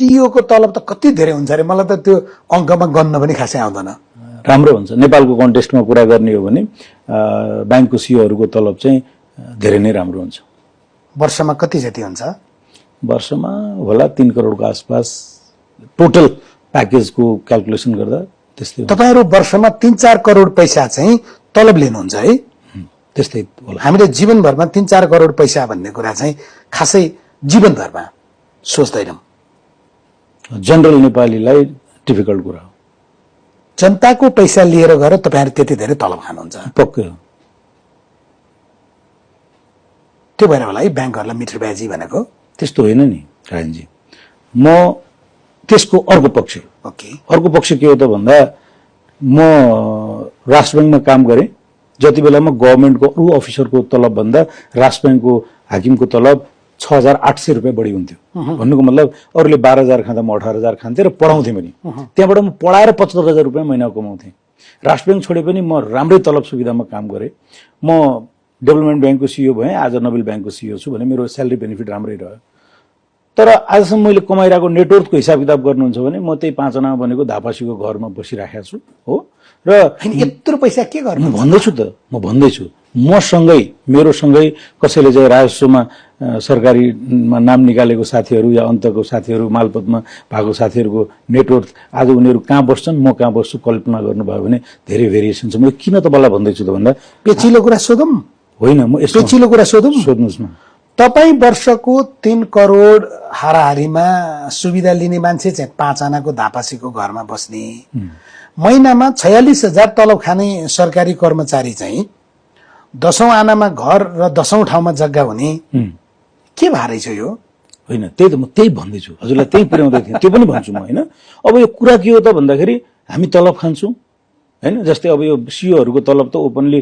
CEO को तलब त कति धेरै हुन्छ अरे मलाई त त्यो अङ्कमा गन्न पनि खासै आउँदैन राम्रो हुन्छ नेपालको कन्टेक्स्टमा कुरा गर्ने हो भने बैंकको सीईओहरूको तलब चाहिँ धेरै नै राम्रो हुन्छ वर्षमा कति जति हुन्छ वर्षमा होला 3 करोडको आसपास टोटल प्याकेजको क्याल्कुलेसन गर्दा त्यस्तै तपाईहरु वर्षमा 3-4 करोड पैसा चाहिँ तलब लिनुहुन्छ है त्यस्तै होला हामीले जीवनभरमा 3-4 करोड पैसा भन्ने कुरा चाहिँ खासै जीवनभरमा सोच्दैनौं जनरल नेपालीलाई डिफिकल्ट कुरा हो जनताको पैसा लिएर गएर तपाईहरु त्यति धेरै तलब खानुहुन्छ पक्कै हो त्यो भएर होला है बैंकहरुलाई मिटर ब्याजी भनेको त्यस्तो होइन नि राजनजी म त्यसको अर्को पक्ष ओके अर्को पक्ष के हो त भन्दा म राष्ट्र बैंकमा काम गरे जति बेला म गभर्नमेन्टको अरु अफिसरको तलब भन्दा राष्ट्र बैंकको हाकिमको तलब 6800 रुपैयाँ बढी हुन्थ्यो भन्नुको मतलब अरूले 12000 खाँदा म 18000 खान्थे र पढाउँथे पनि त्यहाँबाट म पढाएर 75000 रुपैयाँ महिना कमाउँथे राष्ट्र बैंक छोडे पनि म राम्रै तलब सुविधामा काम गरे म डेभलपमेन्ट बैंकको सीईओ भएँ आज नोबेल बैंकको सीईओ छु भने मेरो स्यालेरी बेनिफिट राम्रै रह्यो तर आजसम्म मैले कमाइरहेको नेटवर्थको हिसाब किताब गर्नुहुन्छ भने म त्यही 5 जनामा बनेको धापासीको घरमा बसिराखेको छु हो र यत्रो पैसा के गर्नु म भन्दैछु मसँगै मेरो सँगै कसैले चाहिँ राजस्वमा सरकारीमा नाम निकालेको साथीहरू या अन्तको साथीहरू मालपतमा भएको साथीहरूको नेटवर्क आज उनीहरू कहाँ बस्छन् म कहाँ बस्छु कल्पना गर्नुभयो भने धेरै भेरिएसन छ म किन तपाईलाई भन्दैछु त भन्दा पेचिलो कुरा सोधौं होइन म यस्तो पेचिलो कुरा सोधौं सोध्नुस् न तपाई वर्षको 3 करोड हाराहारीमा सुविधा लिने मान्छे चाहिँ 5 आनाको धापासीको घरमा बस्ने महिनामा 46000 तलब खाने सरकारी कर्मचारी चाहिँ 10औं आनामा घर र 10औं ठाउँमा जग्गा हुने के भारै छ यो होइन त्यही त म त्यही भन्दैछु हजुरलाई त्यही पुर्याउँदै थिएँ त्यो पनि भन्छु म हैन अब यो कुरा के हो त भन्दाखेरि हामी तलब खान्छौं हैन जस्तै अब यो सीईओहरूको तलब त ओपनली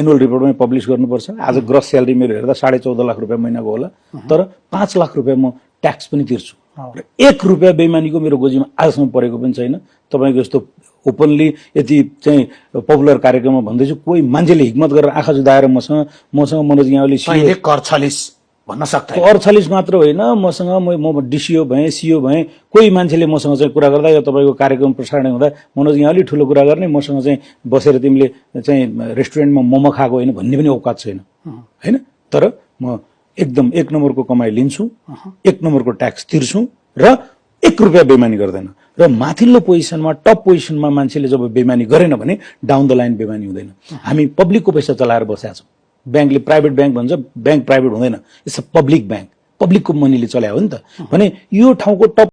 एनुअल रिपोर्टमै पब्लिश गर्नुपर्छ आज ग्रस स्यालेरी मेरो हेर्दा 14.5 लाख रुपैयाँ महिनाको होला तर 5 लाख रुपैयाँ म ट्याक्स पनि तिर्छु र 1 रुपैयाँ बेइमानीको मेरो गोजीमा आजसम्म परेको पनि छैन तपाईको जस्तो ओपनली यति चाहिँ पपुलर कार्यक्रममा भन्दैछु कोही मान्छेले हिम्मत गरेर आँखा जुदाएर मसँग मनोज यावली सीईओ कर 46 भन्न सक्दैन कर 46 मात्र होइन मसँग म डीसीओ भएँ सीईओ भएँ कोही मान्छेले मसँग चाहिँ कुरा गर्दा यो तपाईको कार्यक्रम प्रसारण हुँदा मनोज यावली ठुलो कुरा गर्ने मसँग चाहिँ बसेर तिमीले चाहिँ रेस्टुरेन्टमा मोमो खाएको होइन भन्ने पनि औकात छैन हैन तर म एकदम 1 नम्बरको कमाई लिन्छु 1 नम्बरको ट्याक्स तिर्छु र 1 रुपैयाँ बेइमानी गर्दैन र माथिल्लो पोजिसनमा टप पोजिसनमा मान्छेले जब बेइमानी गरेन भने डाउन द लाइन बेइमानी हुँदैन हामी पब्लिकको पैसा चलाएर बसेका छौं बैंकले प्राइभेट बैंक भन्छ बैंक प्राइभेट हुँदैन इट्स अ पब्लिक बैंक पब्लिकको मनीले चलायो हो नि त भने यो ठाउँको टप